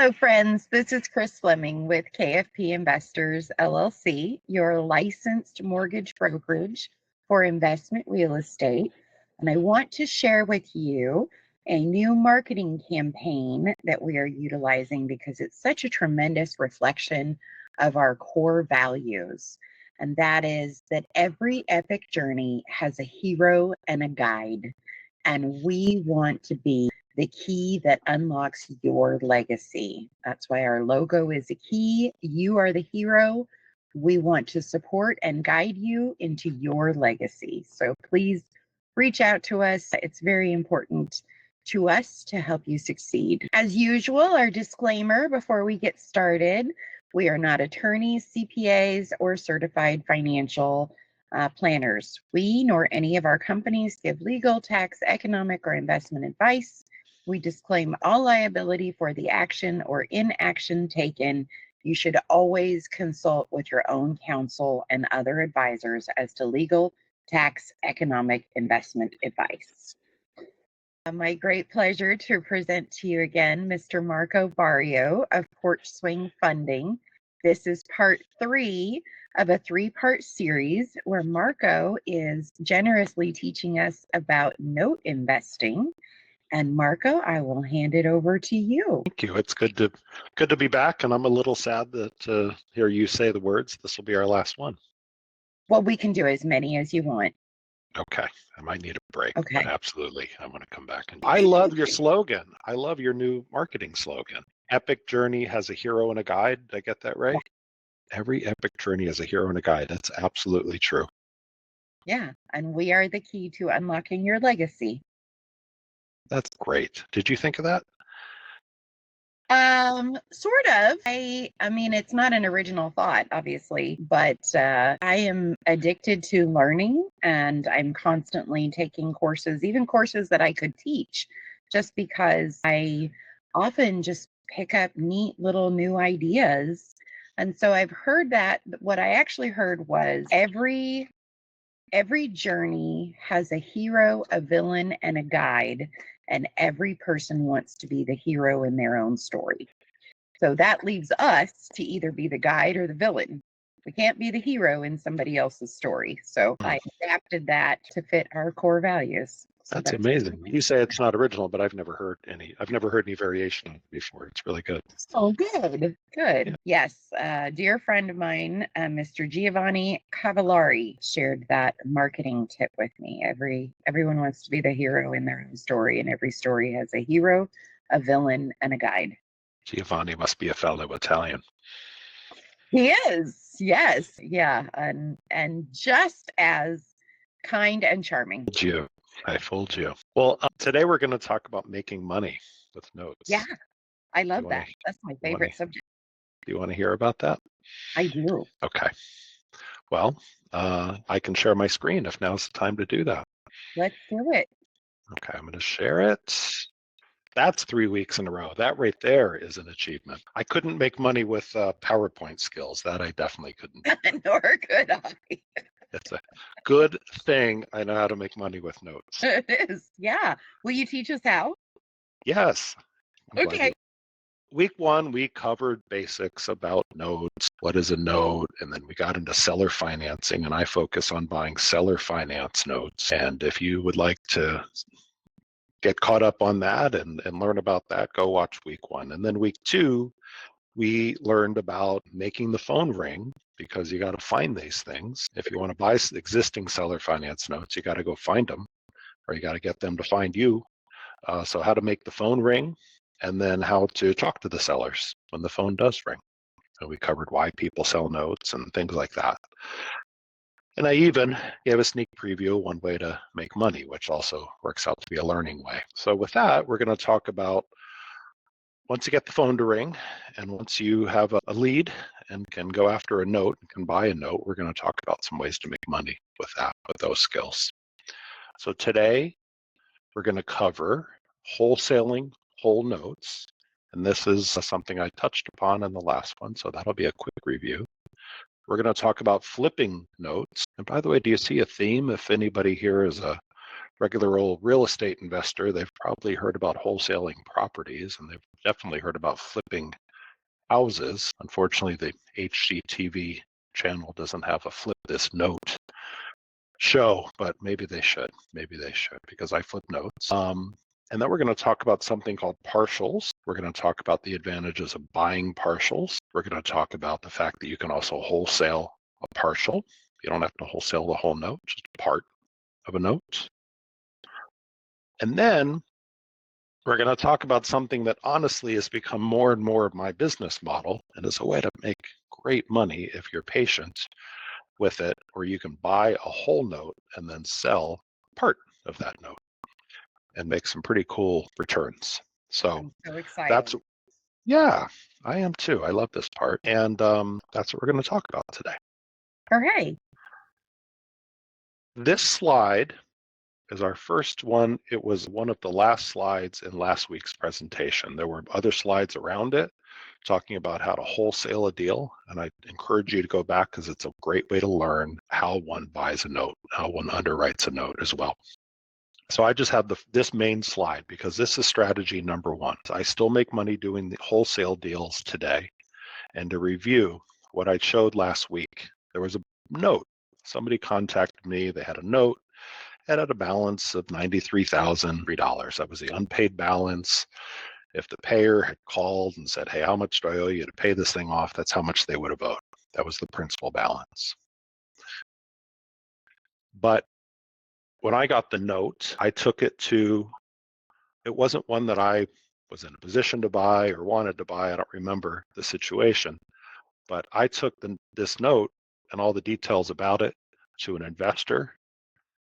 Hello, friends. This is Kris Fleming with KFP Investors, LLC, your licensed mortgage brokerage for investment real estate. And I want to share with you a new marketing campaign that we are utilizing because it's such a tremendous reflection of our core values. And that is that every epic journey has a hero and a guide. And we want to be the key that unlocks your legacy. That's why our logo is a key. You are the hero. We want to support and guide you into your legacy. So please reach out to us. It's very important to us to help you succeed. As usual, our disclaimer before we get started, we are not attorneys, CPAs, or certified financial planners. We nor any of our companies give legal, tax, economic, or investment advice. We disclaim all liability for the action or inaction taken. You should always consult with your own counsel and other advisors as to legal, tax, economic, investment advice. My great pleasure to present to you again Mr. Marco Bario of Porch Swing Funding. This is part 3 of a 3-part series where Marco is generously teaching us about note investing. And Marco, I will hand it over to you. Thank you. It's good to be back, and I'm a little sad that hear you say the words. This will be our last one. Well, we can do as many as you want. Okay, I might need a break. Okay. But absolutely, I'm going to come back. And I love your slogan. I love your new marketing slogan. Epic journey has a hero and a guide. Did I get that right? Yeah. Every epic journey has a hero and a guide. That's absolutely true. Yeah, and we are the key to unlocking your legacy. That's great. Did you think of that? Sort of. I mean, it's not an original thought, obviously, but I am addicted to learning, and I'm constantly taking courses, even courses that I could teach, just because I often just pick up neat little new ideas. And so I've heard that what I actually heard was every journey has a hero, a villain, and a guide, and every person wants to be the hero in their own story. So that leaves us to either be the guide or the villain. We can't be the hero in somebody else's story. So I adapted that to fit our core values. So that's amazing. You say it's not original, but I've never heard any variation of it before. It's really good. Oh, good. Yeah. Yes. A dear friend of mine, Mr. Giovanni Cavallari, shared that marketing tip with me. Everyone wants to be the hero in their own story, and every story has a hero, a villain, and a guide. Giovanni must be a fellow Italian. He is. Yes. Yeah. And just as kind and charming. I fooled you. Well, today we're going to talk about making money with notes. Yeah, I love that. That's my favorite subject. Do you want to hear about that? I do. Okay. Well, I can share my screen if now's the time to do that. Let's do it. Okay, I'm going to share it. That's 3 weeks in a row. That right there is an achievement. I couldn't make money with PowerPoint skills. That I definitely couldn't. Nor could I. It's a good thing I know how to make money with notes. It is. Yeah. Will you teach us how? Yes. Okay. Week 1, we covered basics about notes. What is a note? And then we got into seller financing, and I focus on buying seller finance notes. And if you would like to get caught up on that and learn about that, go watch week 1. And then week 2, we learned about making the phone ring, because you got to find these things. If you want to buy existing seller finance notes, you got to go find them, or you got to get them to find you. So how to make the phone ring, and then how to talk to the sellers when the phone does ring. And we covered why people sell notes and things like that. And I even gave a sneak preview of one way to make money, which also works out to be a learning way. So with that, we're going to talk about once you get the phone to ring, and once you have a lead and can go after a note and can buy a note, we're going to talk about some ways to make money with that, with those skills. So today, we're going to cover wholesaling whole notes. And this is something I touched upon in the last one, so that'll be a quick review. We're going to talk about flipping notes. And by the way, do you see a theme? If anybody here is a regular old real estate investor, they've probably heard about wholesaling properties, and they've definitely heard about flipping houses. Unfortunately, the HGTV channel doesn't have a flip this note show, but maybe they should. Maybe they should, because I flip notes. And then we're going to talk about something called partials. We're going to talk about the advantages of buying partials. We're going to talk about the fact that you can also wholesale a partial. You don't have to wholesale the whole note, just part of a note. And then we're going to talk about something that honestly has become more and more of my business model, and is a way to make great money if you're patient with it, where you can buy a whole note and then sell part of that note and make some pretty cool returns. So I'm so excited. that's, yeah, I am too. I love this part. And that's what we're going to talk about today. Hooray. This slide is our first one. It was one of the last slides in last week's presentation. There were other slides around it talking about how to wholesale a deal. And I encourage you to go back, because it's a great way to learn how one buys a note, how one underwrites a note as well. So I just have this main slide because this is strategy number one. I still make money doing the wholesale deals today. And to review what I showed last week, there was a note. Somebody contacted me. They had a note. It had a balance of $93,003. That was the unpaid balance. If the payer had called and said, hey, how much do I owe you to pay this thing off? That's how much they would have owed. That was the principal balance. But when I got the note, I took it to, it wasn't one that I was in a position to buy or wanted to buy. I don't remember the situation. But I took this note and all the details about it to an investor.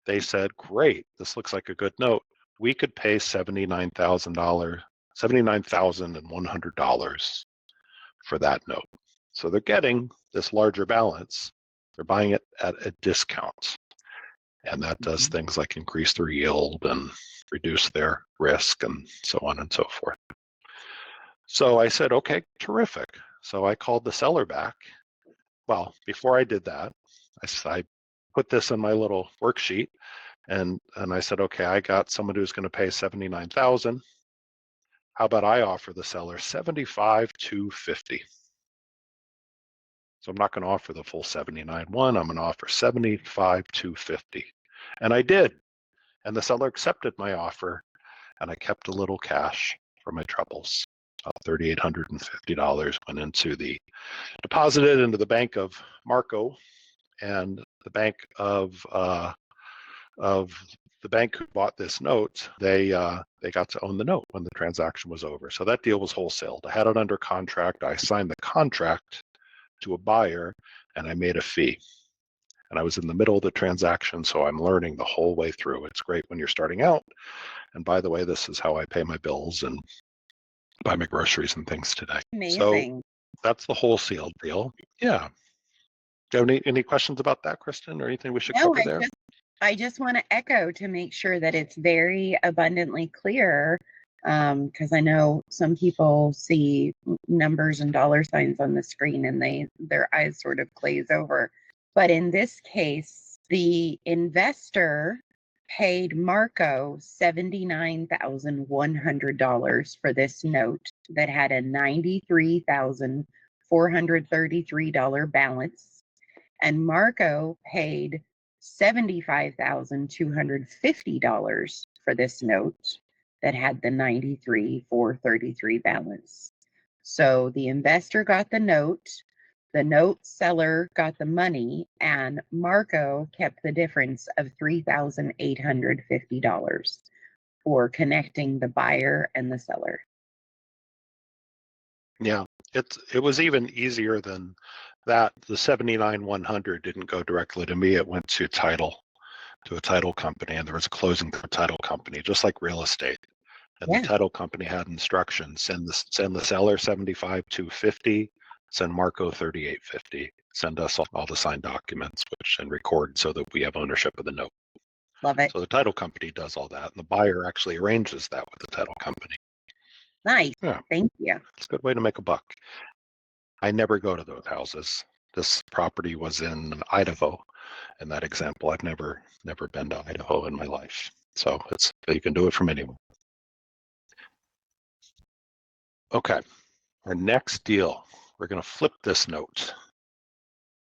They said, great, this looks like a good note. We could pay $79,100 for that note. So they're getting this larger balance. They're buying it at a discount. And that does things like increase their yield and reduce their risk and so on and so forth. So I said, okay, terrific. So I called the seller back. Well, before I did that, I put this in my little worksheet, and I said, okay, I got someone who's going to pay $79,000. How about I offer the seller $75,250? So I'm not going to offer the full $79,100. I'm going to offer $75,250. And I did. And the seller accepted my offer, and I kept a little cash for my troubles. $3,850 went into deposited into the bank of Marco, and the bank of the bank who bought this note. They got to own the note when the transaction was over. So that deal was wholesaled. I had it under contract. I signed the contract to a buyer, and I made a fee. And I was in the middle of the transaction, so I'm learning the whole way through. It's great when you're starting out. And by the way, this is how I pay my bills and buy my groceries and things today. Amazing. So that's the wholesale deal. Yeah. Do you have any questions about that, Kristen, or anything we should cover there? I just want to echo to make sure that it's very abundantly clear, because I know some people see numbers and dollar signs on the screen and their eyes sort of glaze over. But in this case, the investor paid Marco $79,100 for this note that had a $93,433 balance, and Marco paid $75,250 for this note that had the $93,433 balance. So the investor got the note seller got the money, and Marco kept the difference of $3,850 for connecting the buyer and the seller. Yeah, it was even easier than that. The $79,100 didn't go directly to me. It went to a title company, and there was a closing for a title company, just like real estate. And the title company had instructions: send the seller $75,250, send Marco $38,50, send us all the signed documents, and record so that we have ownership of the note. Love it. So the title company does all that, and the buyer actually arranges that with the title company. Nice. Yeah. Thank you. It's a good way to make a buck. I never go to those houses. This property was in Idaho. In that example, I've never been to Idaho in my life. So you can do it from anywhere. Okay, our next deal, we're going to flip this note.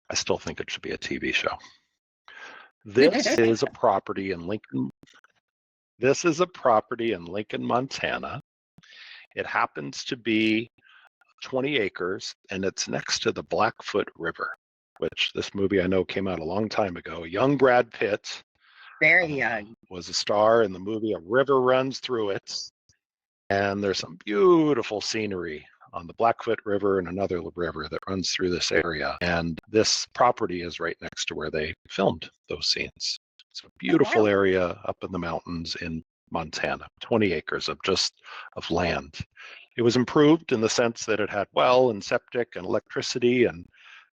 I still think it should be a TV show. This is a property in Lincoln. This is a property in Lincoln, Montana. It happens to be 20 acres, and it's next to the Blackfoot River, which this movie I know came out a long time ago. Young Brad Pitt, Very young, was a star in the movie. A river runs through it, and there's some beautiful scenery on the Blackfoot River and another river that runs through this area. And this property is right next to where they filmed those scenes. It's a beautiful area up in the mountains in Montana, 20 acres of land. It was improved in the sense that it had well and septic and electricity and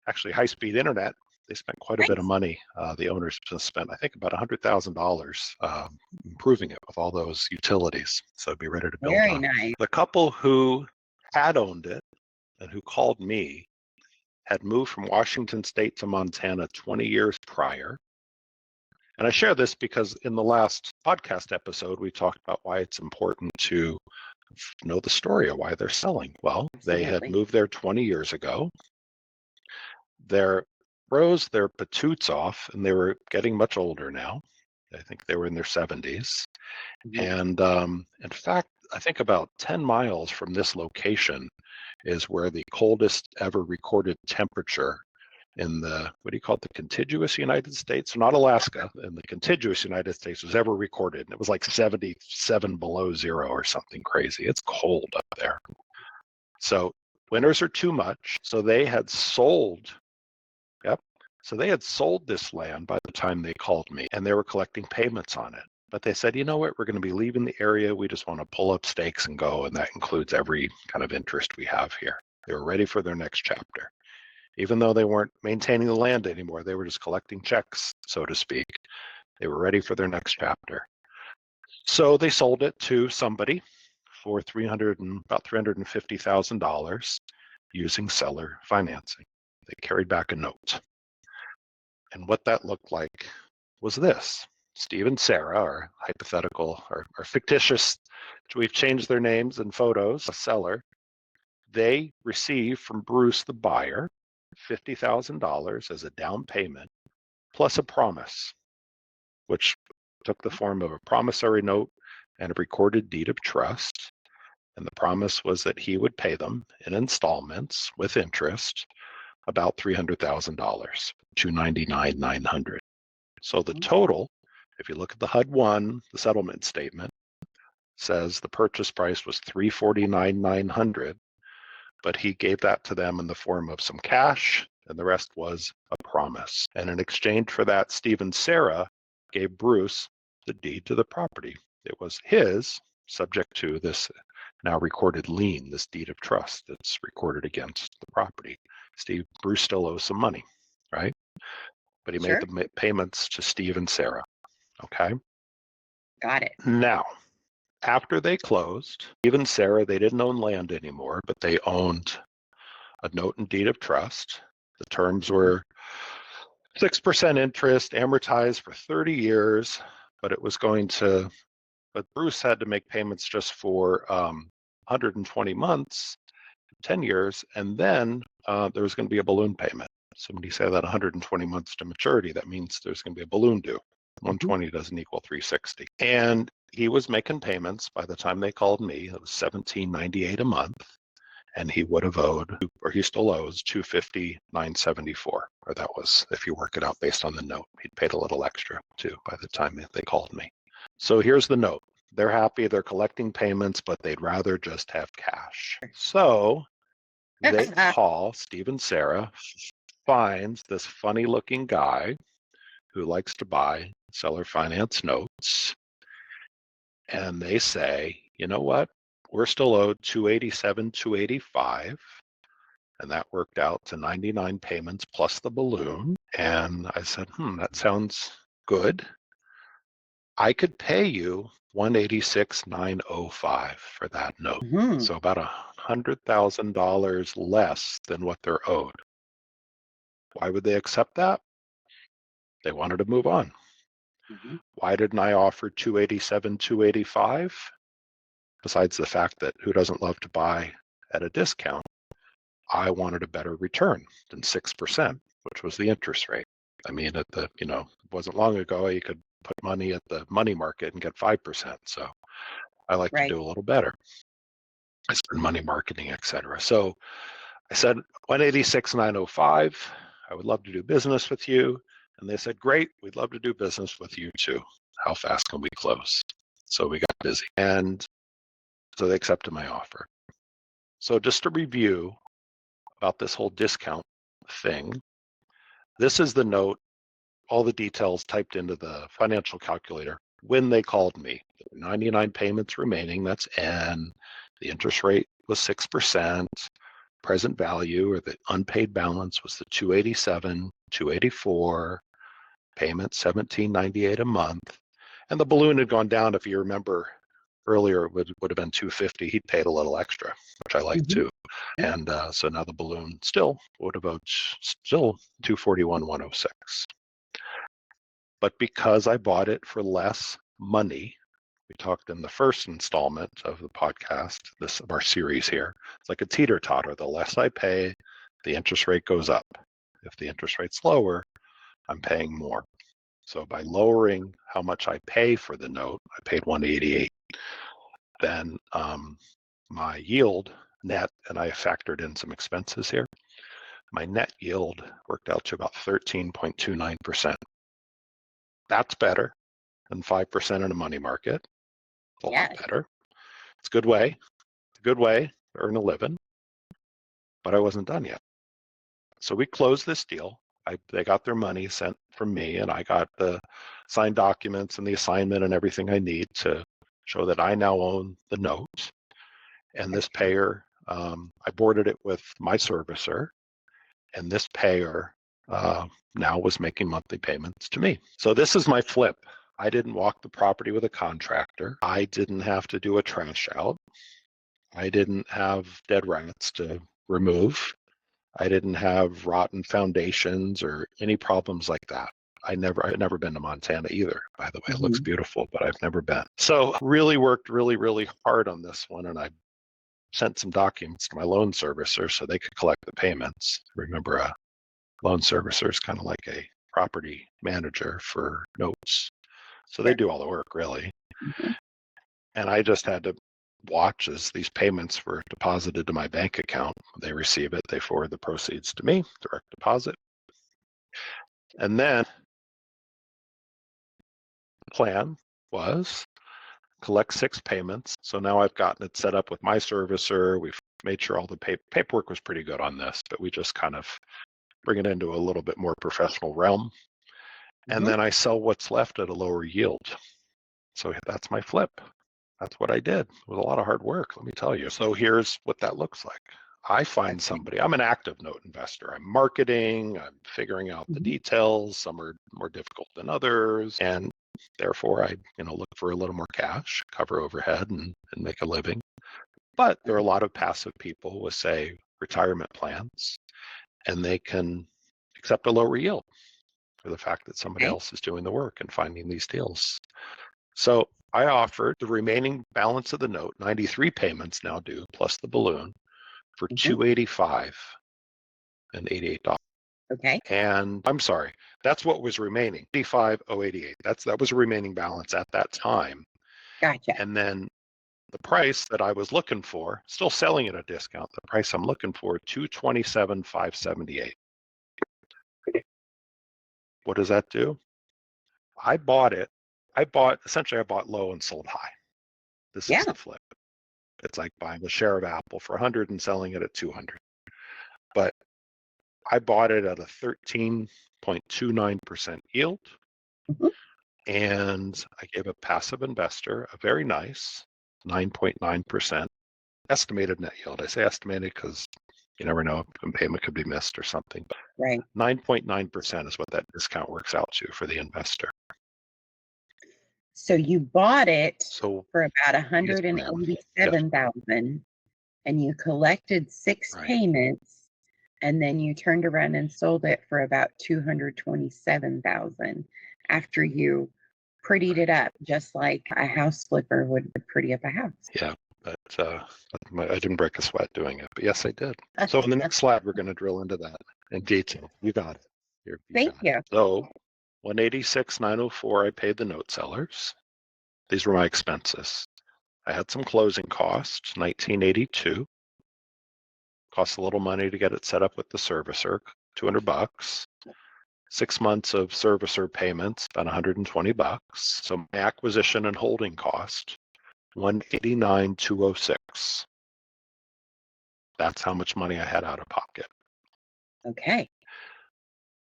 actually high-speed internet. They spent quite a bit of money. The owners spent, I think, about $100,000 improving it with all those utilities. So it'd be ready to build very on. nice. The couple who had owned it and who called me had moved from Washington State to Montana 20 years prior. And I share this because in the last podcast episode, we talked about why it's important to know the story of why they're selling. Well, they had moved there 20 years ago. They froze their patoots off, and they were getting much older now. I think they were in their 70s. And in fact, I think about 10 miles from this location is where the coldest ever recorded temperature in the, what do you call it, the contiguous United States, so not Alaska, in the contiguous United States was ever recorded. And it was like 77 below zero or something crazy. It's cold up there. So winters are too much. So they had sold, so they had sold this land by the time they called me, and they were collecting payments on it. But they said, you know what, we're going to be leaving the area. We just want to pull up stakes and go. And that includes every kind of interest we have here. They were ready for their next chapter. Even though they weren't maintaining the land anymore, they were just collecting checks, so to speak. They were ready for their next chapter. So they sold it to somebody for about $350,000 using seller financing. They carried back a note. And what that looked like was this. Steve and Sarah, our hypothetical, or fictitious, we've changed their names and photos, a seller, they received from Bruce, the buyer, $50,000 as a down payment, plus a promise, which took the form of a promissory note and a recorded deed of trust. And the promise was that he would pay them in installments with interest about $300,000, $299,900. So the total, if you look at the HUD-1, the settlement statement, says the purchase price was $349,900, but he gave that to them in the form of some cash, and the rest was a promise. And in exchange for that, Steve and Sarah gave Bruce the deed to the property. It was his, subject to this now recorded lien, this deed of trust that's recorded against the property. Bruce still owes some money, right? But he made the payments to Steve and Sarah. Okay. Got it. Now, after they closed, Steve and Sarah, they didn't own land anymore, but they owned a note and deed of trust. The terms were 6% interest, amortized for 30 years, but Bruce had to make payments just for 120 months, 10 years, and then there was going to be a balloon payment. Somebody said that 120 months to maturity, that means there's going to be a balloon due. 120 doesn't equal 360. And he was making payments by the time they called me. It was $17.98 a month. And he would have owed, or he still owes, $250,974. Or that was, if you work it out based on the note, he'd paid a little extra too by the time they called me. So here's the note. They're happy, they're collecting payments, but they'd rather just have cash. So they call Steve and Sarah, finds this funny looking guy who likes to buy seller finance notes. And they say, you know what? We're still owed $287, $285. And that worked out to 99 payments plus the balloon. And I said, that sounds good. I could pay you $186,905 for that note. So about $100,000 less than what they're owed. Why would they accept that? They wanted to move on. Mhm. Why didn't I offer 287, 285? Besides the fact that who doesn't love to buy at a discount, I wanted a better return than 6%, which was the interest rate. I mean, it wasn't long ago you could put money at the money market and get 5%. So I like to Right. do a little better. I spend money marketing, etc. So I said 186,905. I would love to do business with you. And they said, great, we'd love to do business with you too. How fast can we close? So we got busy. And so they accepted my offer. So just to review about this whole discount thing, this is the note, all the details typed into the financial calculator when they called me. 99 payments remaining, that's N. The interest rate was 6%. Present value, or the unpaid balance, was the 287, 284, payment 1798 a month. And the balloon had gone down, if you remember earlier, it would have been 250. He'd paid a little extra, which I like Mhm. too. And so now the balloon still would have still 241, 106. But because I bought it for less money, we talked in the first installment of the podcast, this of our series here, it's like a teeter-totter. The less I pay, the interest rate goes up. If the interest rate's lower, I'm paying more. So by lowering how much I pay for the note, I paid 188. Then my yield net, and I factored in some expenses here, my net yield worked out to about 13.29%. That's better than 5% in a money market. It's a lot Yes. better. It's a good way. It's a good way to earn a living, but I wasn't done yet. So we closed this deal. They got their money sent from me, and I got the signed documents and the assignment and everything I need to show that I now own the note. And this payer, I boarded it with my servicer, and this payer now was making monthly payments to me. So this is my flip. I didn't walk the property with a contractor. I didn't have to do a trash out. I didn't have dead rats to remove. I didn't have rotten foundations or any problems like that. I'd never been to Montana either, by the way. It looks Mhm. beautiful, but I've never been. So really worked really, really hard on this one. And I sent some documents to my loan servicer so they could collect the payments. Remember, a loan servicer is kind of like a property manager for notes. So they Sure. do all the work, really. Mhm. And I just had to watch as these payments were deposited to my bank account. They receive it, they forward the proceeds to me, direct deposit. And then the plan was collect 6 payments. So now I've gotten it set up with my servicer. We've made sure all the paperwork was pretty good on this, but we just kind of bring it into a little bit more professional realm. And Mhm. then I sell what's left at a lower yield. So that's my flip. That's what I did. It was a lot of hard work, let me tell you. So here's what that looks like. I find Okay. somebody, I'm an active note investor. I'm marketing, I'm figuring out the Mhm. details. Some are more difficult than others. And therefore I, look for a little more cash, cover overhead and make a living. But there are a lot of passive people with, say, retirement plans, and they can accept a lower yield for the fact that somebody Okay. else is doing the work and finding these deals. So I offered the remaining balance of the note, 93 payments now due, plus the balloon, for Mhm. 285 and $88. Okay. And I'm sorry, that's what was remaining, 85,088. That was the remaining balance at that time. Gotcha. And then the price that I was looking for, still selling at a discount, the price I'm looking for, 227,578. What does that do? I bought it. Essentially I bought low and sold high. This is Yeah. the flip. It's like buying a share of Apple for 100 and selling it at 200. But I bought it at a 13.29% yield, Mhm. and I gave a passive investor a very nice 9.9% estimated net yield. I say estimated because you never know, a payment could be missed or something. But Right. 9.9% is what that discount works out to for the investor. So you bought it So for about yes, ma'am. Yes, 187,000 and you collected 6 right. payments and then you turned around and sold it for about 227,000 after you prettied it up just like a house flipper would pretty up a house. Yeah, but I didn't break a sweat doing it, but yes, I did. So in the next slide, we're going to drill into that in detail. You got it. Thank you. So 186,904, I paid the note sellers. These were my expenses. I had some closing costs, 1982. Cost a little money to get it set up with the servicer, $200. 6 months of servicer payments, about $120. So my acquisition and holding cost, $189,206. That's how much money I had out of pocket. Okay.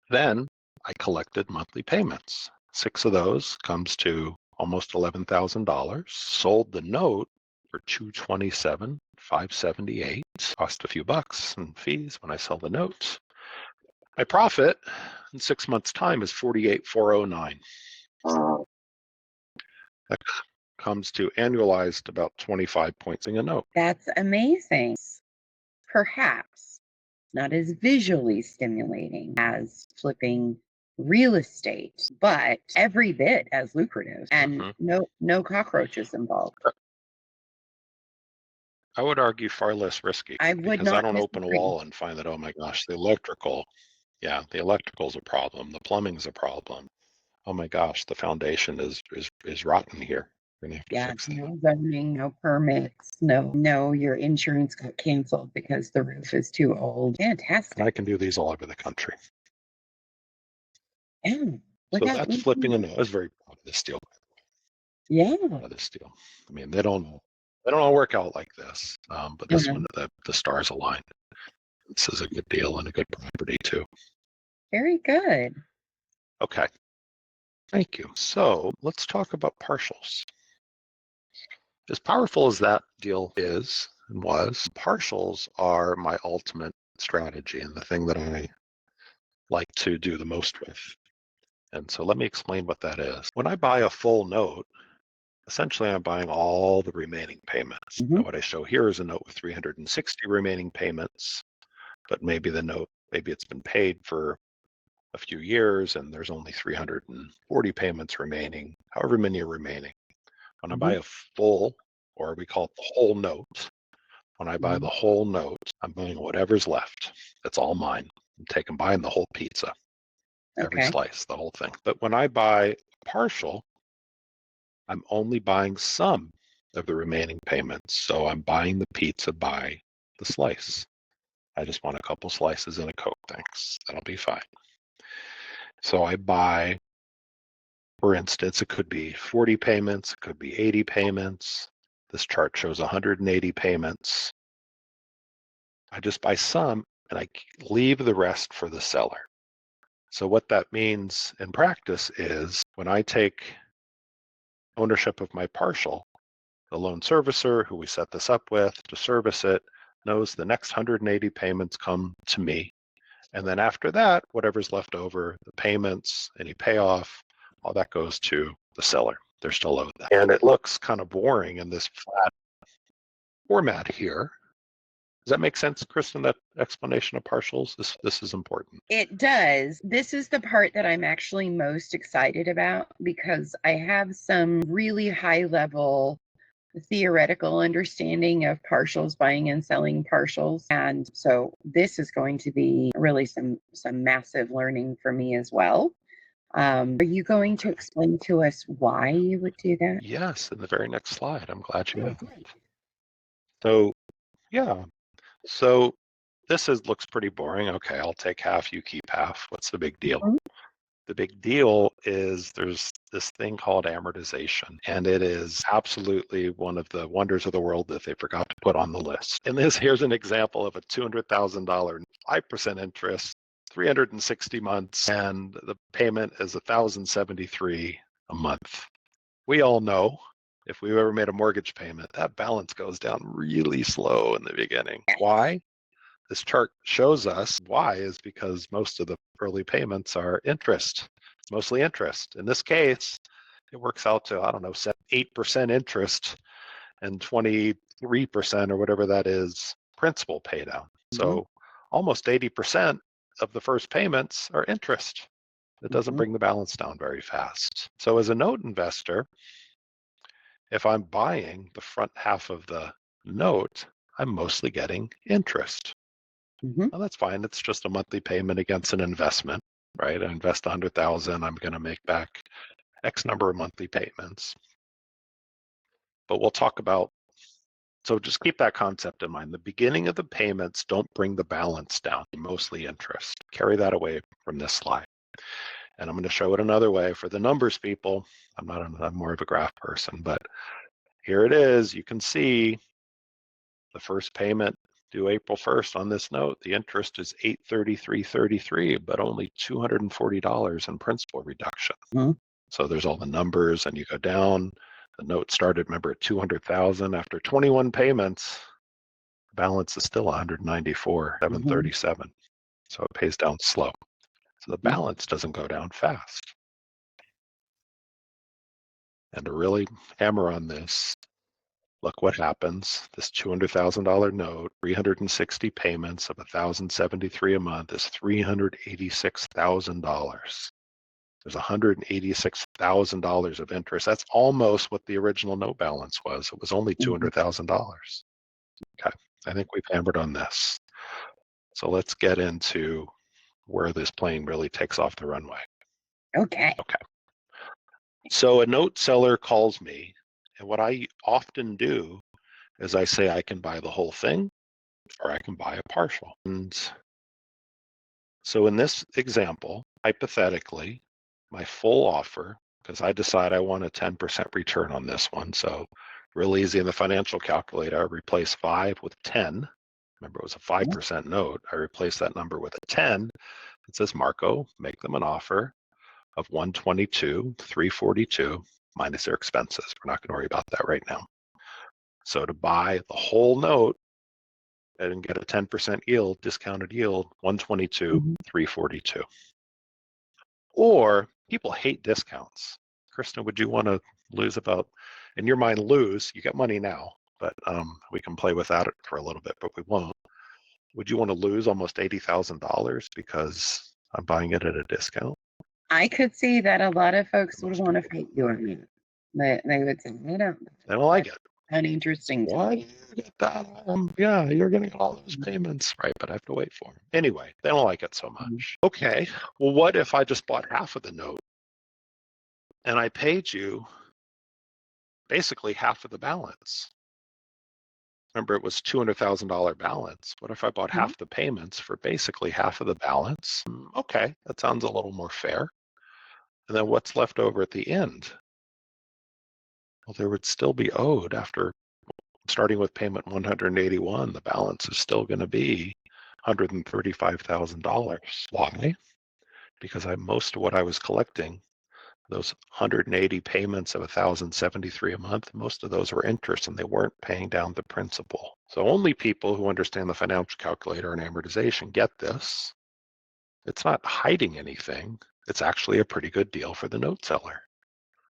Then I collected monthly payments. 6 of those comes to almost $11,000. Sold the note for $227,578. Cost a few bucks in fees when I sell the note. My profit in 6 months' time is $48,409. That comes to annualized about 25 points in a note. That's amazing. Perhaps not as visually stimulating as flipping real estate, but every bit as lucrative and no cockroaches involved. I would argue far less risky because I don't open a wall and find that, oh my gosh, the electrical's a problem. The plumbing's a problem. Oh my gosh, the foundation is rotten here. We're gonna have to fix that. No zoning, no permits, no, your insurance got canceled because the roof is too old. Fantastic. And I can do these all over the country. Yeah. So that's flipping a note. I was very proud of this deal. Yeah. Of this deal. I mean, they don't all work out like this. But this one, the stars aligned. This is a good deal and a good property too. Very good. Okay. Thank you. So let's talk about partials. As powerful as that deal is and was, partials are my ultimate strategy and the thing that I like to do the most with. And so let me explain what that is. When I buy a full note, essentially I'm buying all the remaining payments. Now what I show here is a note with 360 remaining payments, but maybe it's been paid for a few years and there's only 340 payments remaining, however many are remaining. When I buy a full, or we call it the whole note, when I buy the whole note, I'm buying whatever's left. It's all mine. I'm buying the whole pizza, every slice, the whole thing. But when I buy partial, I'm only buying some of the remaining payments. So I'm buying the pizza by the slice. I just want a couple slices and a Coke, thanks. That'll be fine. So I buy, for instance, it could be 40 payments, it could be 80 payments. This chart shows 180 payments. I just buy some and I leave the rest for the seller. So what that means in practice is when I take ownership of my partial, the loan servicer who we set this up with to service it knows the next 180 payments come to me. And then after that, whatever's left over, the payments, any payoff, all that goes to the seller. They're still owed that. And it looks kind of boring in this flat format here. Does that make sense, Kristen, that explanation of partials? This is important. It does. This is the part that I'm actually most excited about because I have some really high level theoretical understanding of partials, buying and selling partials. And so this is going to be really some massive learning for me as well. Are you going to explain to us why you would do that? Yes, in the very next slide. I'm glad you asked. So, yeah. So this looks pretty boring. Okay, I'll take half, you keep half. What's the big deal? The big deal is there's this thing called amortization, and it is absolutely one of the wonders of the world that they forgot to put on the list. And here's an example of a $200,000, 5% interest, 360 months, and the payment is $1,073 a month. We all know if we've ever made a mortgage payment, that balance goes down really slow in the beginning. Why? This chart shows us why is because most of the early payments are interest, mostly interest. In this case, it works out to, 8% interest and 23% or whatever that is, principal pay down. So almost 80% of the first payments are interest. It doesn't bring the balance down very fast. So as a note investor, if I'm buying the front half of the note, I'm mostly getting interest. Well, that's fine. It's just a monthly payment against an investment, right? I invest 100,000, I'm going to make back X number of monthly payments. But we'll talk about, so just keep that concept in mind. The beginning of the payments don't bring the balance down, mostly interest. Carry that away from this slide. And I'm going to show it another way for the numbers people. I'm more of a graph person, but here it is. You can see the first payment due April 1st on this note. The interest is $833.33, but only $240 in principal reduction. So there's all the numbers, and you go down. The note started, remember, at 200,000. After 21 payments, the balance is still 194,737. So it pays down slow. So the balance doesn't go down fast. And to really hammer on this, look what happens. This $200,000 note, 360 payments of $1,073 a month is $386,000. There's $186,000 of interest. That's almost what the original note balance was. It was only $200,000. Okay, I think we've hammered on this. So let's get into where this plane really takes off the runway. Okay. So a note seller calls me, and what I often do is I say I can buy the whole thing or I can buy a partial. And so in this example, hypothetically, my full offer, because I decide I want a 10% return on this one. So real easy in the financial calculator, I replace 5 with 10. Remember, it was a 5% note. I replace that number with a 10. It says, Marco, make them an offer of 122,342 minus their expenses. We're not going to worry about that right now. So to buy the whole note and get a 10% yield, discounted yield, 122,342. Or people hate discounts. Kristen, would you want to lose about, in your mind, lose? You got money now, but we can play without it for a little bit, but we won't. Would you want to lose almost $80,000 because I'm buying it at a discount? I could see that a lot of folks would want to fight you on it. They would say, They don't like it. Uninteresting. Why do you get that? Yeah, you're going to get all those payments, right? But I have to wait for them. Anyway, they don't like it so much. Okay, well, what if I just bought half of the note and I paid you basically half of the balance? Remember, it was $200,000 balance. What if I bought half the payments for basically half of the balance? Okay, that sounds a little more fair. And then what's left over at the end? Well, there would still be owed after starting with payment 181. The balance is still going to be $135,000. Why? Because most of what I was collecting, those 180 payments of $1,073 a month, most of those were interest and they weren't paying down the principal. So only people who understand the financial calculator and amortization get this. It's not hiding anything. It's actually a pretty good deal for the note seller.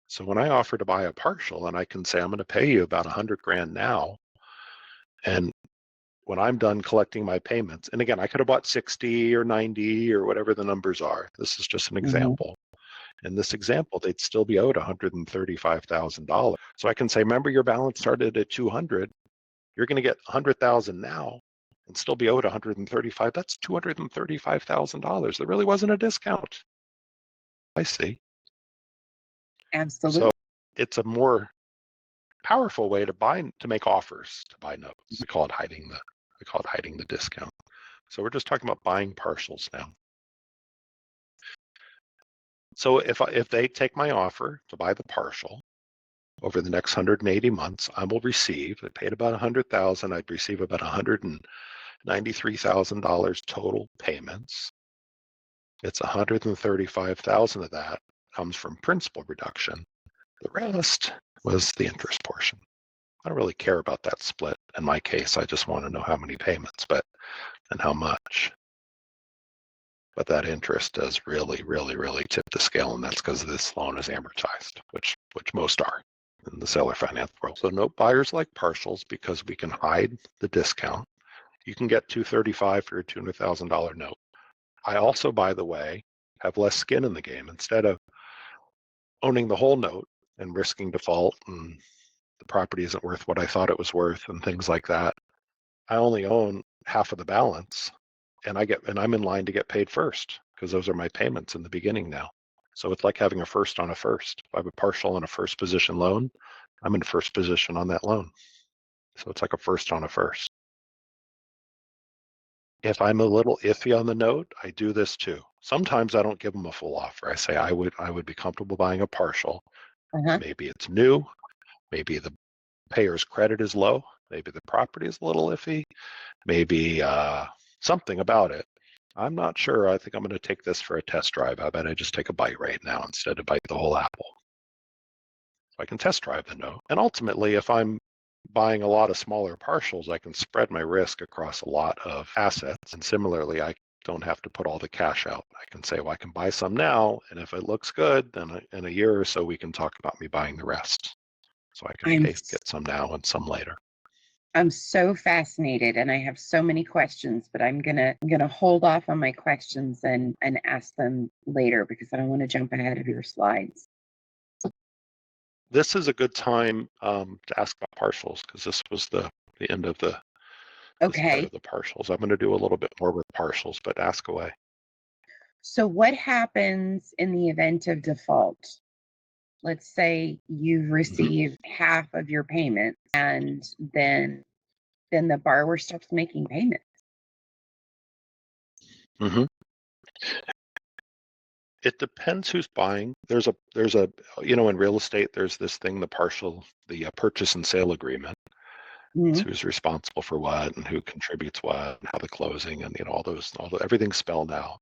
So when I offer to buy a partial and I can say, I'm going to pay you about 100 grand now, and when I'm done collecting my payments, and again, I could have bought 60 or 90 or whatever the numbers are. This is just an example. In this example, they'd still be owed $135,000. So I can say, remember, your balance started at 200. You're going to get 100,000 now and still be owed 135. That's $235,000. There really wasn't a discount. I see. Absolutely. So it's a more powerful way to make offers, to buy notes. We call it hiding the discount. So we're just talking about buying partials now. So if they take my offer to buy the partial over the next 180 months, I will receive, I paid about 100,000, I'd receive about $193,000 total payments. It's 135,000 of that comes from principal reduction. The rest was the interest portion. I don't really care about that split. In my case, I just want to know how many payments, and how much. But that interest does really, really, really tip the scale, and that's because this loan is amortized, which most are in the seller finance world. So note buyers like partials because we can hide the discount. You can get $235 for your $200,000 note. I also, by the way, have less skin in the game. Instead of owning the whole note and risking default and the property isn't worth what I thought it was worth and things like that, I only own half of the balance, and I'm in line to get paid first because those are my payments in the beginning now. So it's like having a first on a first. If I have a partial on a first position loan, I'm in first position on that loan. So it's like a first on a first. If I'm a little iffy on the note, I do this too. Sometimes I don't give them a full offer. I say I would be comfortable buying a partial. Maybe it's new. Maybe the payer's credit is low. Maybe the property is a little iffy. Maybe something about it. I'm not sure. I think I'm going to take this for a test drive. I bet I just take a bite right now instead of bite the whole apple. So I can test drive the note. And ultimately, if I'm buying a lot of smaller partials, I can spread my risk across a lot of assets. And similarly, I don't have to put all the cash out. I can say, well, I can buy some now, and if it looks good, then in a year or so, we can talk about me buying the rest. So I can get some now and some later. I'm so fascinated, and I have so many questions, but I'm gonna hold off on my questions and ask them later because I don't want to jump ahead of your slides. This is a good time to ask about partials because this was the end of the this part of the partials. I'm going to do a little bit more with partials, but ask away. So what happens in the event of default? Let's say you've received half of your payment, and then the borrower stops making payments. It depends who's buying. There's a in real estate, there's this thing, the purchase and sale agreement. It's who's responsible for what and who contributes what and how the closing and everything's spelled out.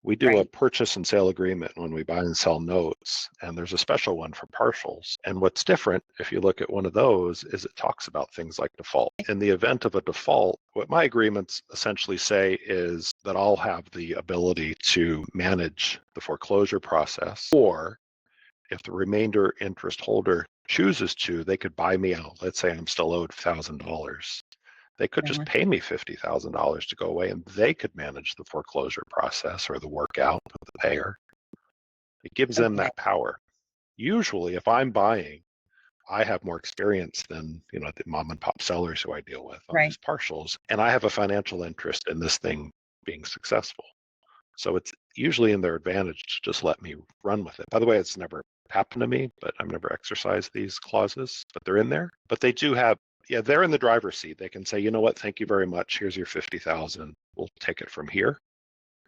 We do a purchase and sale agreement when we buy and sell notes, and there's a special one for partials. And what's different, if you look at one of those, is it talks about things like default. In the event of a default, what my agreements essentially say is that I'll have the ability to manage the foreclosure process, or if the remainder interest holder chooses to, they could buy me out. Let's say I'm still owed $1,000. They could just pay me $50,000 to go away, and they could manage the foreclosure process or the workout with the payer. It gives them that power. Usually, if I'm buying, I have more experience than the mom and pop sellers who I deal with on these partials, and I have a financial interest in this thing being successful. So it's usually in their advantage to just let me run with it. By the way, it's never happened to me, but I've never exercised these clauses, but they're in there. But they do have, they're in the driver's seat. They can say, you know what, thank you very much. Here's your $50,000. We'll take it from here.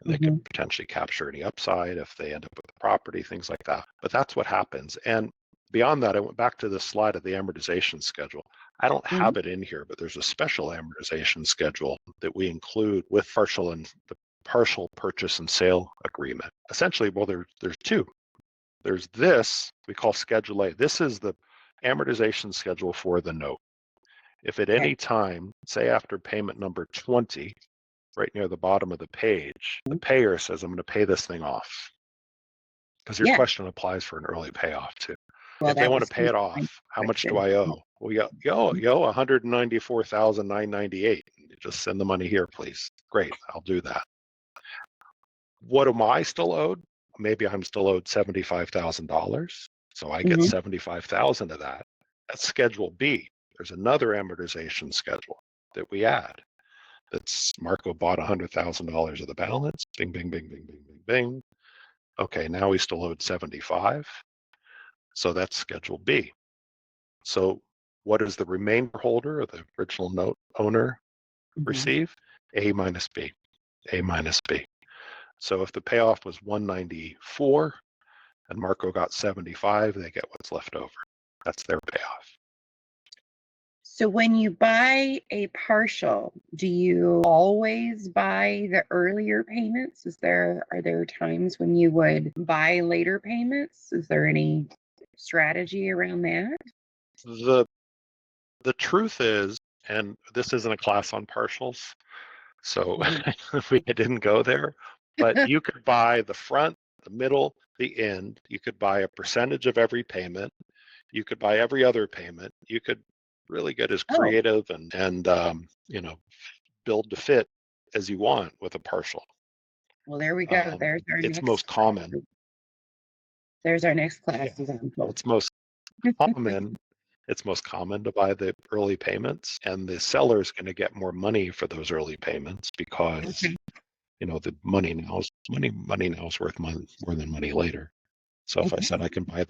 And they could potentially capture any upside if they end up with the property, things like that. But that's what happens. And beyond that, I went back to the slide of the amortization schedule. I don't have it in here, but there's a special amortization schedule that we include with the partial purchase and sale agreement. Essentially, well, there's two. There's this we call Schedule A. This is the amortization schedule for the note. If at any time, say after payment number 20, right near the bottom of the page, the payer says, I'm going to pay this thing off. Because your question applies for an early payoff too. Well, if they want to pay it off, how much do I owe? Well, you owe $194,998. You just send the money here, please. Great, I'll do that. What am I still owed? Maybe I'm still owed $75,000. So I get $75,000 of that. That's Schedule B. There's another amortization schedule that we add. That's Marco bought $100,000 of the balance. Bing, bing, bing, bing, bing, bing, bing. Okay, now he's still owed 75. So that's Schedule B. So what does the remainder holder or the original note owner receive? A minus B. A minus B. So if the payoff was 194 and Marco got 75, they get what's left over. That's their payoff. So when you buy a partial, do you always buy the earlier payments? Are there times when you would buy later payments? Is there any strategy around that? The truth is, and this isn't a class on partials, so we didn't go there, but you could buy the front, the middle, the end. You could buy a percentage of every payment. You could buy every other payment. You could really get as creative and build to fit as you want with a partial. Well, there we go. There's our It's next most common. There's our next class. Yeah. It's most common. It's most common to buy the early payments, and the seller is going to get more money for those early payments because the money now is worth more than money later. So if I said I can buy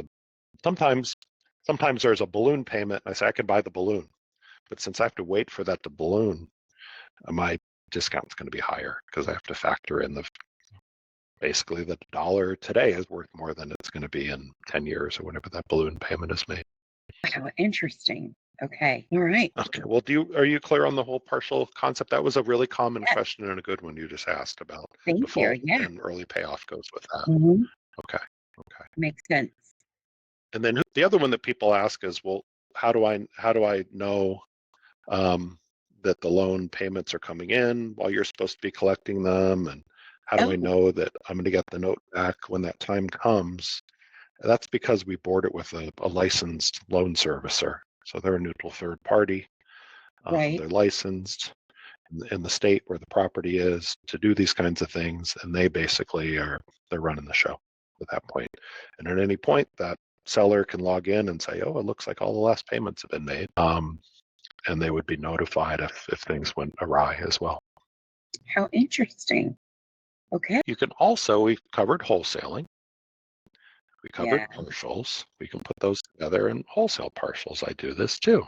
sometimes there's a balloon payment, and I say I can buy the balloon, but since I have to wait for that to balloon, my discount's going to be higher because I have to factor in basically the dollar today is worth more than it's going to be in 10 years or whenever that balloon payment is made. Wow, interesting. Okay. All right. Okay. Well, are you clear on the whole partial concept? That was a really common question and a good one you just asked about default and early payoff goes with that. Okay. Makes sense. And then the other one that people ask is, well, how do I know that the loan payments are coming in while you're supposed to be collecting them, and how do I know that I'm going to get the note back when that time comes? That's because we board it with a licensed loan servicer. So they're a neutral third party. They're licensed in the state where the property is to do these kinds of things, and they basically they're running the show at that point. And at any point, that seller can log in and say, "Oh, it looks like all the last payments have been made," and they would be notified if things went awry as well. How interesting. Okay. You can also, we covered wholesaling. We covered partials. We can put those together in wholesale partials. I do this too.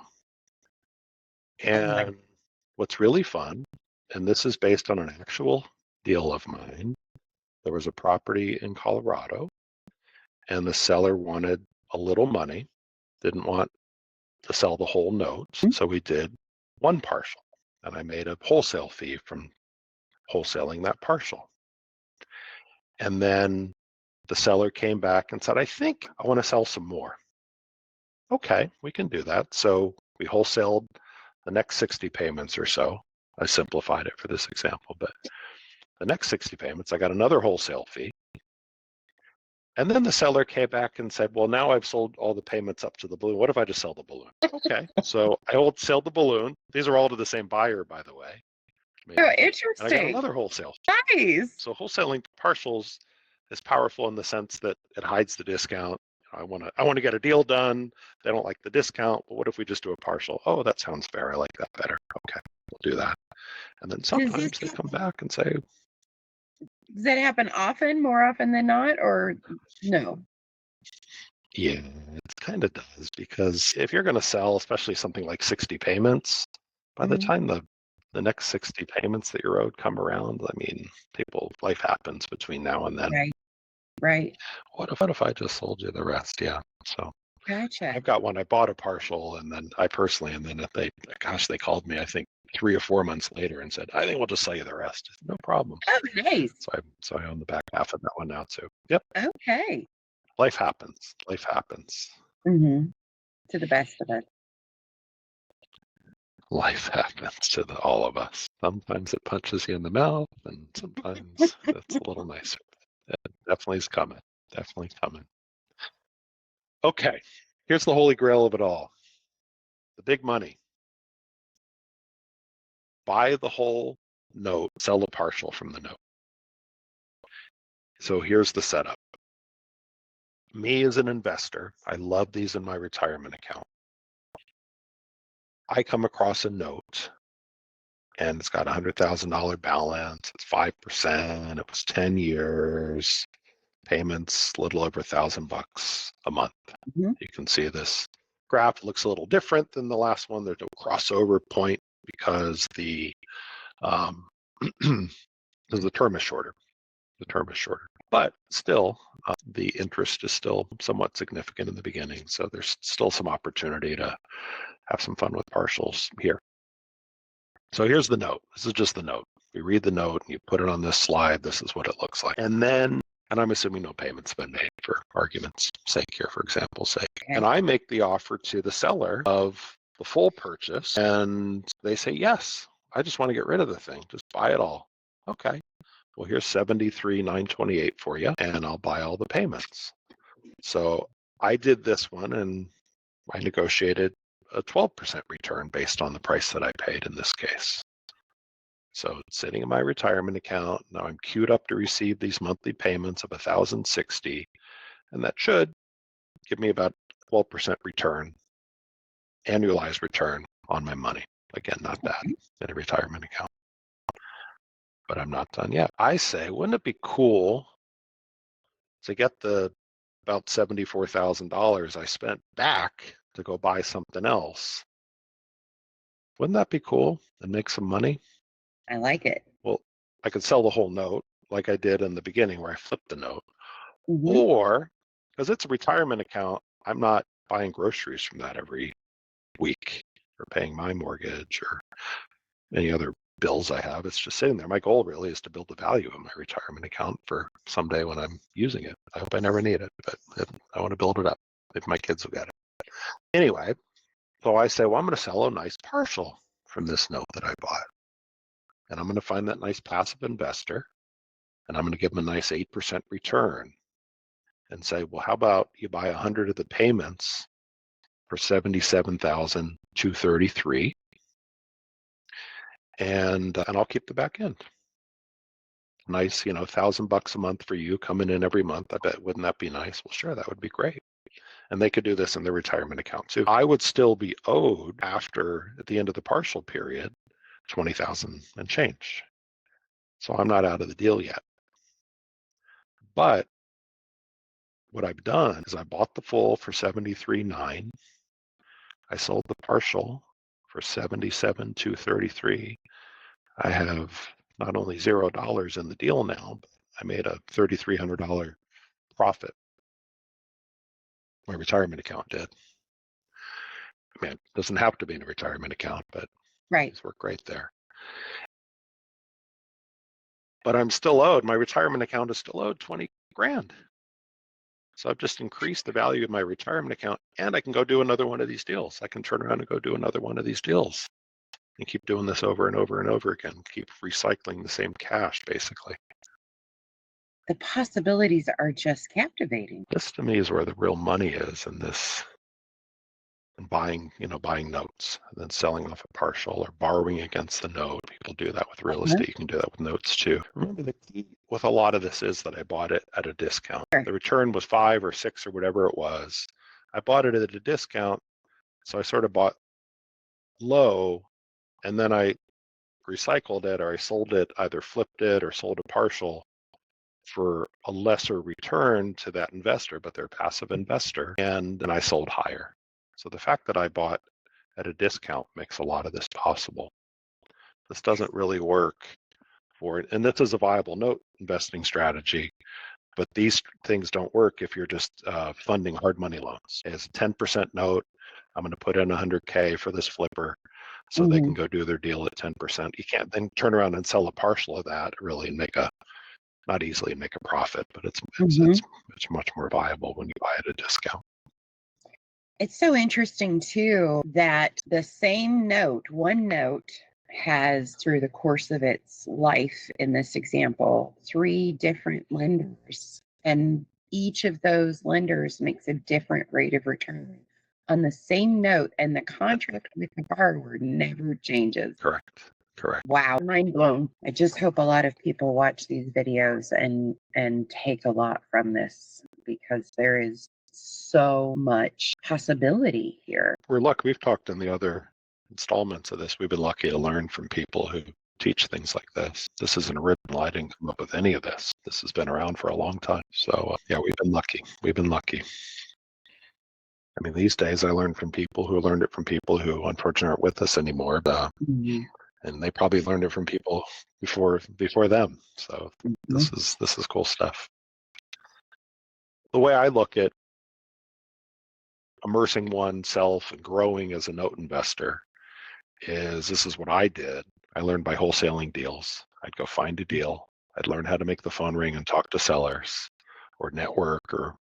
And what's really fun, and this is based on an actual deal of mine, there was a property in Colorado, and the seller wanted a little money, didn't want to sell the whole note, so we did one partial, and I made a wholesale fee from wholesaling that partial. And then the seller came back and said, I think I want to sell some more. Okay, we can do that. So we wholesaled the next 60 payments or so. I simplified it for this example, but the next 60 payments, I got another wholesale fee. And then the seller came back and said, well, now I've sold all the payments up to the balloon. What if I just sell the balloon? Okay, so I wholesaled the balloon. These are all to the same buyer, by the way. Oh, interesting. And I got another wholesale. Nice. So wholesaling partials is powerful in the sense that it hides the discount. I want to get a deal done. They don't like the discount, but what if we just do a partial? Oh, that sounds fair. I like that better. Okay, we'll do that. And then sometimes they come back and say, does that happen often, more often than not, or no? Yeah, it kind of does, because if you're going to sell, especially something like 60 payments, by the time the next 60 payments that you're owed come around, I mean, life happens between now and then. Right. What if I just sold you the rest? Yeah. So Gotcha. I've got one. I bought a partial, and then they called me, I think 3 or 4 months later and said, I think we'll just sell you the rest. No problem. Oh, nice. So I own the back half of that one now too. Yep. Okay. Life happens. Life happens. To the best of us. Life happens to all of us. Sometimes it punches you in the mouth, and sometimes it's a little nicer. It definitely is coming. Definitely coming. Okay, here's the holy grail of it all. The big money. Buy the whole note, sell the partial from the note. So here's the setup. Me as an investor, I love these in my retirement account. I come across a note and it's got $100,000 balance. It's 5%. It was 10 years. Payments a little over $1,000 a month. You can see this graph looks a little different than the last one. There's no crossover point because the term is shorter. The term is shorter, but still, the interest is still somewhat significant in the beginning. So there's still some opportunity to have some fun with partials here. So here's the note. This is just the note. You read the note and you put it on this slide. This is what it looks like. And I'm assuming no payment's been made for argument's sake here, for example's sake. Okay. And I make the offer to the seller of the full purchase, and they say, yes, I just want to get rid of the thing. Just buy it all. Okay. Well, here's $73,928 for you, and I'll buy all the payments. So I did this one, and I negotiated a 12% return based on the price that I paid in this case. So it's sitting in my retirement account. Now I'm queued up to receive these monthly payments of $1,060, and that should give me about 12% return, annualized return on my money. Again, not bad in a retirement account, but I'm not done yet. I say, wouldn't it be cool to get the about $74,000 I spent back to go buy something else? Wouldn't that be cool and make some money? I like it. Well, I could sell the whole note like I did in the beginning where I flipped the note. Mm-hmm. Or, because it's a retirement account, I'm not buying groceries from that every week or paying my mortgage or any other bills I have. It's just sitting there. My goal really is to build the value of my retirement account for someday when I'm using it. I hope I never need it, but I want to build it up if my kids will get it. Anyway, so I say, well, I'm going to sell a nice partial from this note that I bought. And I'm going to find that nice passive investor, and I'm going to give them a nice 8% return and say, well, how about you buy 100 of the payments for $77,233, and I'll keep the back end. Nice, $1,000 a month for you coming in every month. I bet, wouldn't that be nice? Well, sure, that would be great. And they could do this in their retirement account too. I would still be owed at the end of the partial period, 20,000 and change. So I'm not out of the deal yet. But what I've done is I bought the full for $73,900. I sold the partial for $77,233. I have not only $0 in the deal now, but I made a $3,300 profit. My retirement account did. I mean, it doesn't have to be in a retirement account, but Right. these work great there. But I'm still owed, my retirement account is still owed 20 grand. So I've just increased the value of my retirement account, and I can go do another one of these deals. I can turn around and go do another one of these deals and keep doing this over and over and over again, keep recycling the same cash, basically. The possibilities are just captivating. This to me is where the real money is in this, and buying notes and then selling off a partial or borrowing against the note. People do that with real estate. You can do that with notes too. Remember, the key with a lot of this is that I bought it at a discount. Sure. The return was 5 or 6 or whatever it was. I bought it at a discount, so I sort of bought low, and then I recycled it, or I sold it, either flipped it or sold a partial for a lesser return to that investor, but they're a passive investor, and then I sold higher. So the fact that I bought at a discount makes a lot of this possible. This doesn't really work for it, and this is a viable note investing strategy, but these things don't work if you're just funding hard money loans. As a 10% note, I'm going to put in 100K for this flipper so they can go do their deal at 10%. You can't then turn around and sell a partial of that really and not easily make a profit, but it's much more viable when you buy at a discount. It's so interesting too that the same note, one note, has through the course of its life in this example 3 different lenders, and each of those lenders makes a different rate of return on the same note, and the contract with the borrower never changes. Correct. Wow, mind blown. I just hope a lot of people watch these videos and take a lot from this, because there is so much possibility here. We're lucky. We've talked in the other installments of this. We've been lucky to learn from people who teach things like this. This isn't original. I didn't come up with any of this. This has been around for a long time. So yeah, we've been lucky. I mean, these days I learn from people who learned it from people who unfortunately aren't with us anymore. And they probably learned it from people before them. So this is cool stuff. The way I look at immersing oneself and growing as a note investor is, this is what I did. I learned by wholesaling deals. I'd go find a deal. I'd learn how to make the phone ring and talk to sellers or network or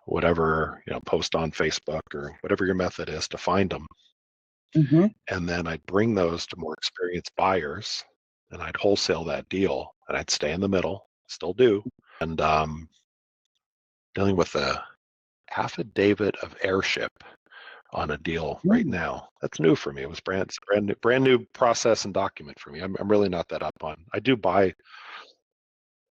whatever, post on Facebook or whatever your method is to find them. And then I'd bring those to more experienced buyers and I'd wholesale that deal, and I'd stay in the middle, still do. And dealing with a affidavit of heirship on a deal right now. That's new for me. It was brand new process and document for me. I'm really not that up on. I do buy a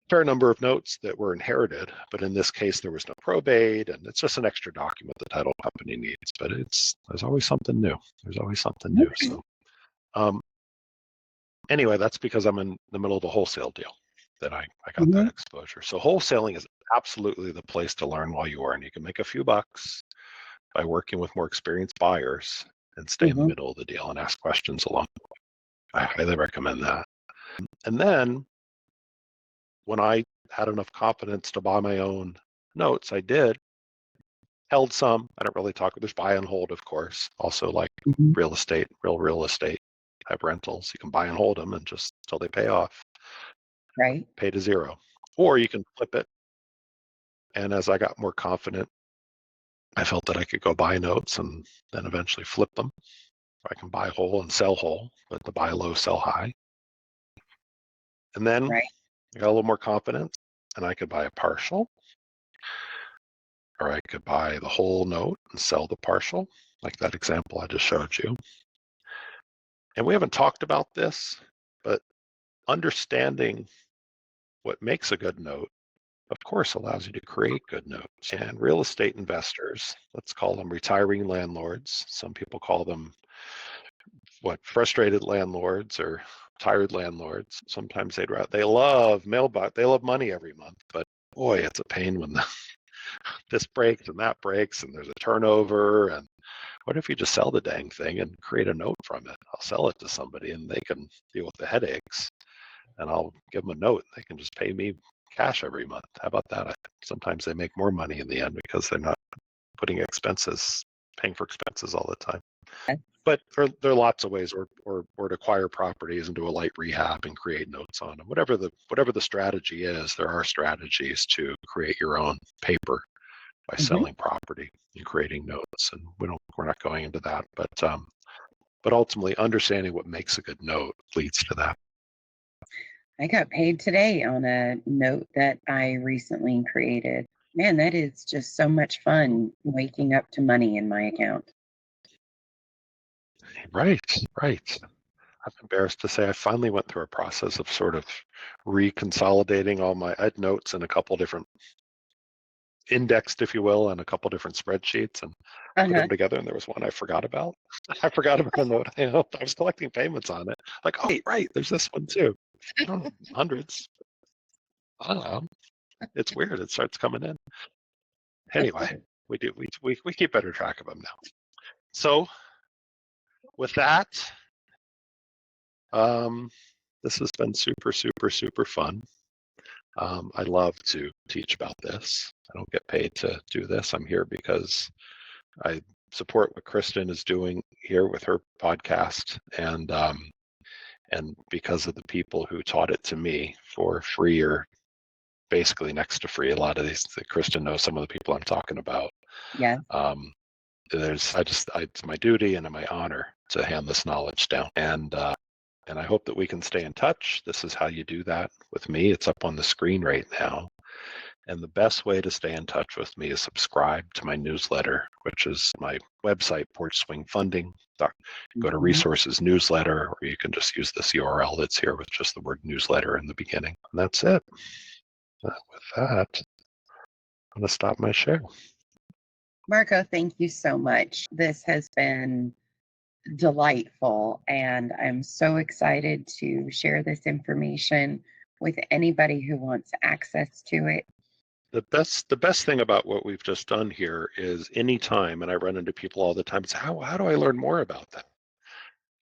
fair number of notes that were inherited, but in this case there was no probate, and it's just an extra document the title company needs. But there's always something new. There's always something new. So anyway, that's because I'm in the middle of a wholesale deal that I got that exposure. So wholesaling is absolutely the place to learn while you earn. You can make a few bucks by working with more experienced buyers and stay in the middle of the deal and ask questions along the way. I highly recommend that. And then when I had enough confidence to buy my own notes, I did. Held some. I don't really talk. There's buy and hold, of course. Also, like real estate, real estate have rentals. You can buy and hold them and just until they pay off. Right. Pay to zero. Or you can flip it. And as I got more confident, I felt that I could go buy notes and then eventually flip them. I can buy whole and sell whole, but to buy low, sell high. And then I got a little more confidence and I could buy a partial, or I could buy the whole note and sell the partial, like that example I just showed you. And we haven't talked about this, but understanding what makes a good note, of course, allows you to create good notes. And real estate investors, let's call them retiring landlords. Some people call them frustrated landlords or tired landlords. Sometimes they love mailbox, they love money every month, but boy, it's a pain when this breaks and that breaks and there's a turnover. And what if you just sell the dang thing and create a note from it? I'll sell it to somebody and they can deal with the headaches, and I'll give them a note. They can just pay me cash every month. How about that? Sometimes they make more money in the end because they're not paying for expenses all the time. But there are lots of ways, or to acquire properties and do a light rehab and create notes on them. Whatever the strategy is, there are strategies to create your own paper by selling property and creating notes. And we're not going into that, but ultimately understanding what makes a good note leads to that. I got paid today on a note that I recently created. Man, that is just so much fun, waking up to money in my account. Right. I'm embarrassed to say I finally went through a process of sort of reconsolidating I had notes in a couple different indexed, if you will, on a couple different spreadsheets and put them together. And there was one I forgot about. I forgot about a note. I was collecting payments on it. Like, oh, right, there's this one too. I don't know, hundreds. I don't know. It's weird. It starts coming in. Anyway, we keep better track of them now. So with that, this has been super, super, super fun. I love to teach about this. I don't get paid to do this. I'm here because I support what Kristen is doing here with her podcast, and because of the people who taught it to me for free or basically next to free. A lot of these, Kristen knows some of the people I'm talking about. Yeah. It's my duty and my honor to hand this knowledge down. And I hope that we can stay in touch. This is how you do that with me. It's up on the screen right now. And the best way to stay in touch with me is subscribe to my newsletter, which is my website, Porch Swing Funding. Go to resources newsletter, or you can just use this URL that's here with just the word newsletter in the beginning. And that's it. With that, I'm going to stop my share. Marco, thank you so much. This has been delightful, and I'm so excited to share this information with anybody who wants access to it. The best thing about what we've just done here is anytime, and I run into people all the time, it's how do I learn more about that?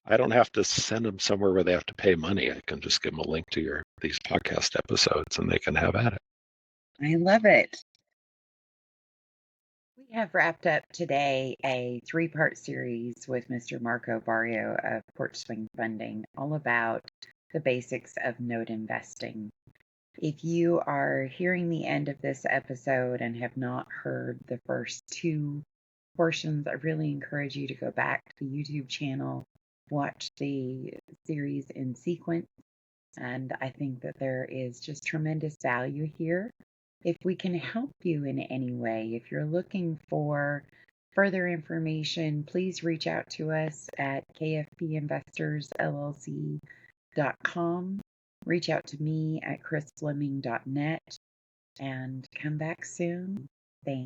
I don't have to send them somewhere where they have to pay money. I can just give them a link to these podcast episodes and they can have at it. I love it. We have wrapped up today a 3-part series with Mr. Marco Barrio of Porch Swing Funding, all about the basics of note investing. If you are hearing the end of this episode and have not heard the first 2 portions, I really encourage you to go back to the YouTube channel, watch the series in sequence, and I think that there is just tremendous value here. If we can help you in any way, if you're looking for further information, please reach out to us at kfpinvestorsllc.com. Reach out to me at krisfleming.net and come back soon. Thanks.